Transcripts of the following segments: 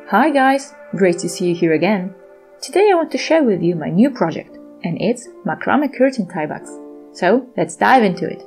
Hi guys, great to see you here again. Today I want to share with you my new project, and it's Macrame Curtain Tie Backs. So let's dive into it.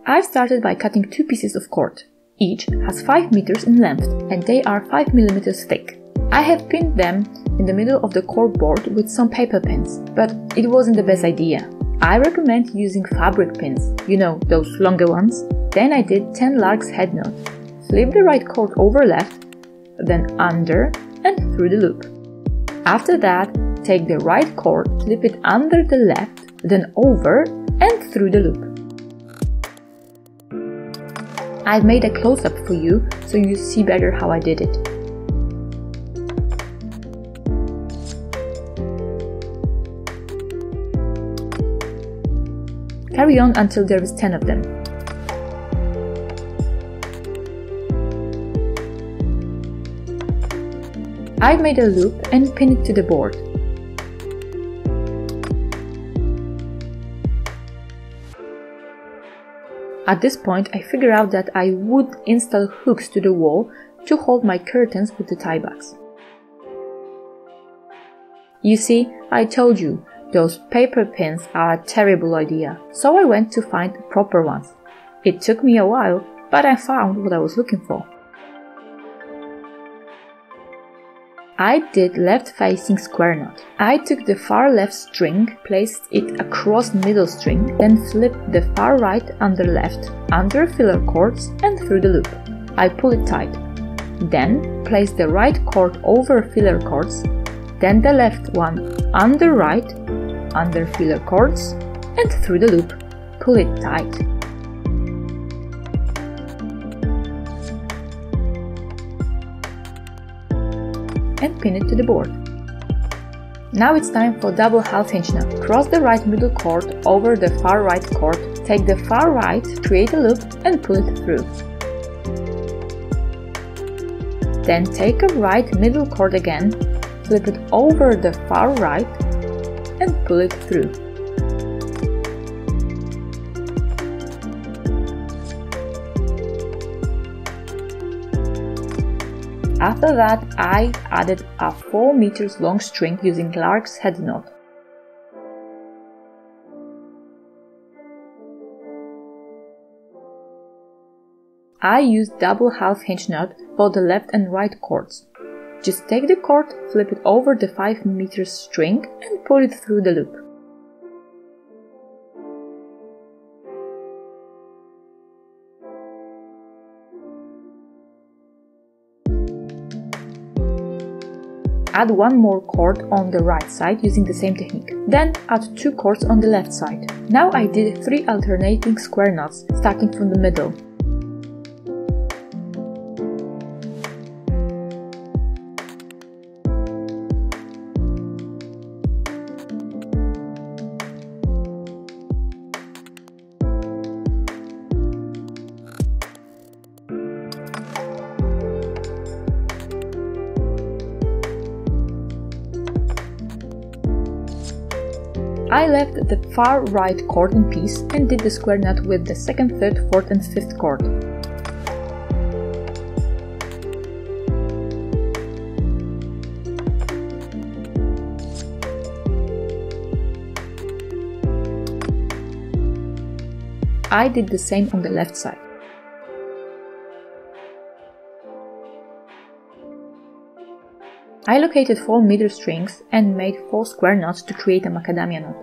I've started by cutting two pieces of cord. Each has 5 meters in length and they are 5 millimeters thick. I have pinned them in the middle of the cord board with some paper pins, but it wasn't the best idea. I recommend using fabric pins, you know, those longer ones. Then I did 10 Lark's head knot. Flip the right cord over left, then under and through the loop. After that, take the right cord, flip it under the left, then over and through the loop. I've made a close-up for you so you see better how I did it. Carry on until there is 10 of them. I've made a loop and pinned it to the board. At this point, I figured out that I would install hooks to the wall to hold my curtains with the tie backs. You see, I told you, those paper pins are a terrible idea, so I went to find proper ones. It took me a while, but I found what I was looking for. I did left-facing square knot. I took the far left string, placed it across middle string, then flipped the far right under left, under filler cords and through the loop. I pull it tight. Then place the right cord over filler cords, then the left one under right, under filler cords and through the loop. Pull it tight. And pin it to the board. Now it's time for double half hinch knot. Cross the right middle cord over the far right cord, take the far right, create a loop and pull it through. Then take a right middle cord again, flip it over the far right and pull it through. After that, I added a 4 meters long string using Lark's head knot. I used double half hinch knot for the left and right cords. Just take the cord, flip it over the 5 meters string and pull it through the loop. Add one more cord on the right side using the same technique. Then add 2 cords on the left side. Now I did 3 alternating square knots starting from the middle. I left the far right cord in peace and did the square knot with the 2nd, 3rd, 4th and 5th cord. I did the same on the left side. I located 4 meter strings and made 4 square knots to create a macadamia knot.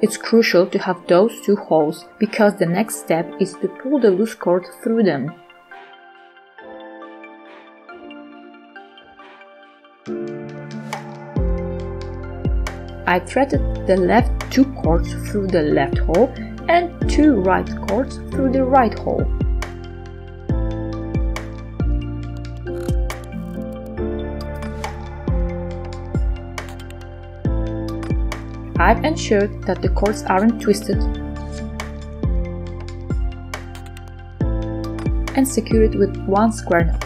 It's crucial to have those 2 holes because the next step is to pull the loose cord through them. I threaded the left 2 cords through the left hole and 2 right cords through the right hole. I've ensured that the cords aren't twisted and secure it with 1 square knot.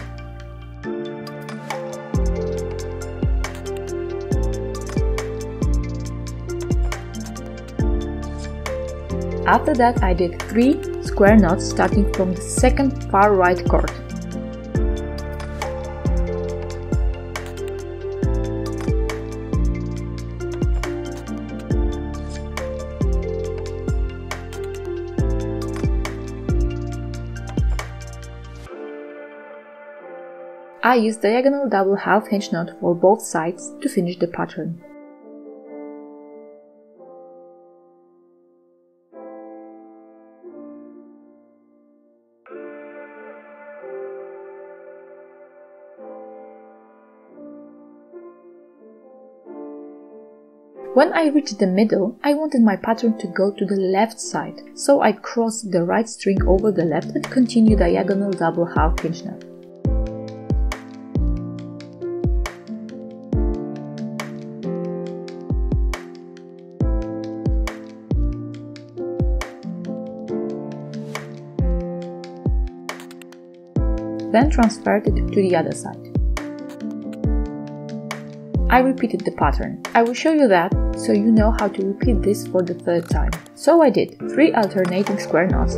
After that I did 3 square knots starting from the second far right cord. I used diagonal double half hinge knot for both sides to finish the pattern. When I reached the middle, I wanted my pattern to go to the left side, so I crossed the right string over the left and continued diagonal double half hinge knot. Then transferred it to the other side. I repeated the pattern. I will show you that so you know how to repeat this for the 3rd time. So I did 3 alternating square knots,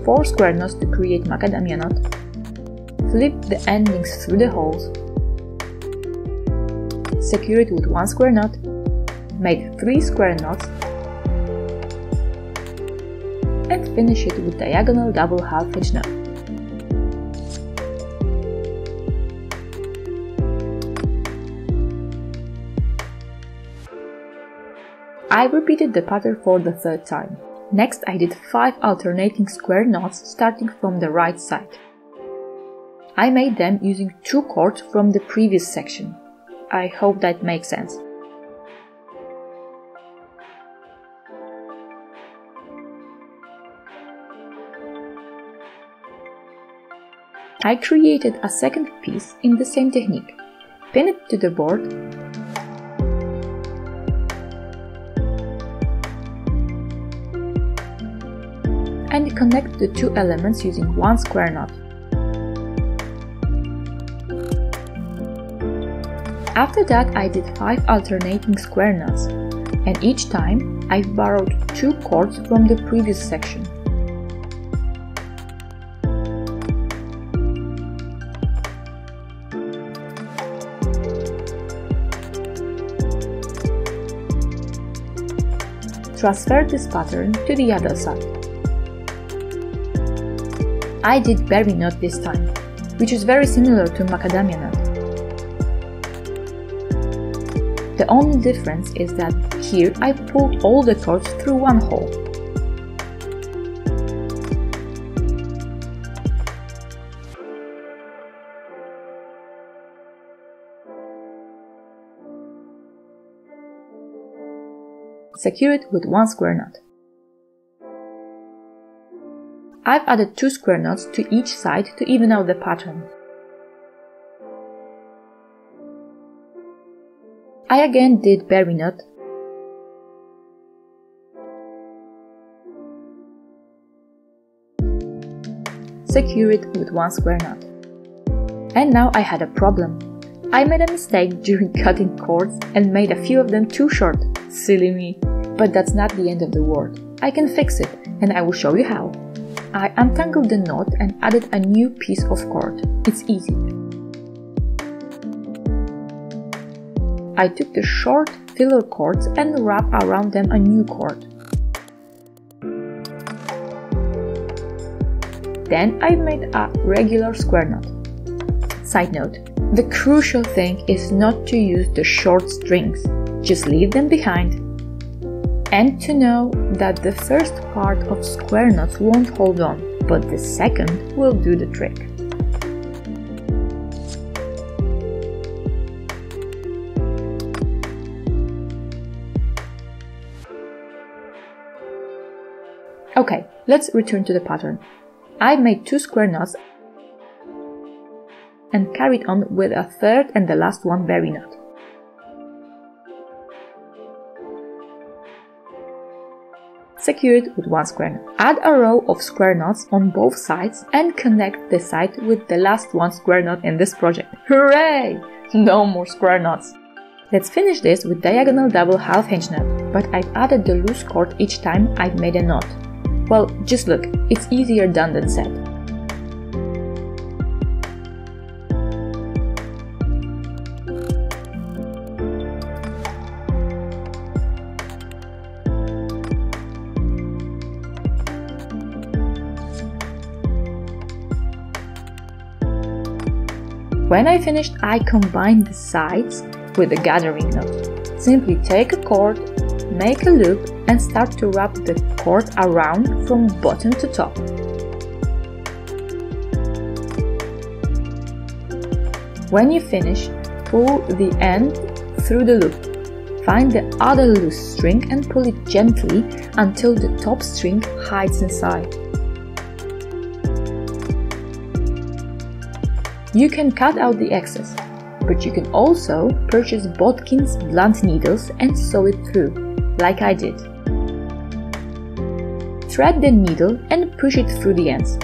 4 square knots to create macadamia knot, flipped the endings through the holes, secure it with 1 square knot, made 3 square knots, and finish it with diagonal double half hinge knot. I repeated the pattern for the 3rd time. Next I did 5 alternating square knots starting from the right side. I made them using 2 cords from the previous section. I hope that makes sense. I created a second piece in the same technique. Pin it to the board and connect the 2 elements using 1 square knot. After that I did 5 alternating square knots, and each time I borrowed 2 cords from the previous section. Transfer this pattern to the other side. I did berry knot this time, which is very similar to macadamia knot. The only difference is that here I pulled all the cords through one hole. Secure it with 1 square knot. I've added 2 square knots to each side to even out the pattern. I again did berry knot, secure it with 1 square knot. And now I had a problem. I made a mistake during cutting cords and made a few of them too short. Silly me. But that's not the end of the world. I can fix it, and I will show you how. I untangled the knot and added a new piece of cord. It's easy. I took the short filler cords and wrapped around them a new cord. Then I made a regular square knot. Side note, the crucial thing is not to use the short strings. Just leave them behind. And to know that the first part of square knots won't hold on, but the second will do the trick. Okay, let's return to the pattern. I made 2 square knots and carried on with a third and the last one berry knot. Secure it with 1 square knot. Add a row of square knots on both sides and connect the side with the last 1 square knot in this project. Hooray! No more square knots! Let's finish this with diagonal double half hinge knot, but I've added the loose cord each time I've made a knot. Well, just look, it's easier done than said. When I finished, I combined the sides with the gathering knot. Simply take a cord, make a loop and start to wrap the cord around from bottom to top. When you finish, pull the end through the loop. Find the other loose string and pull it gently until the top string hides inside. You can cut out the excess, but you can also purchase bodkin's blunt needles and sew it through, like I did. Thread the needle and push it through the ends.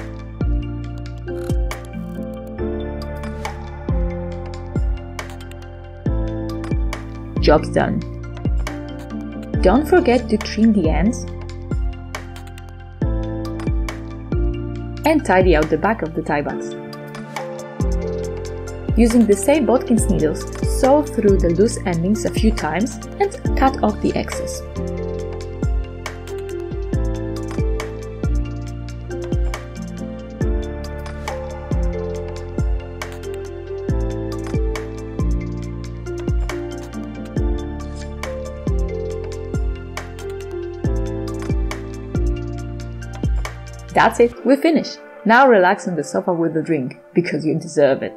Job's done. Don't forget to trim the ends and tidy out the back of the tie backs. Using the same bodkin's needles, sew through the loose endings a few times and cut off the excess. That's it, we're finished. Now relax on the sofa with a drink, because you deserve it.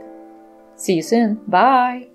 See you soon. Bye!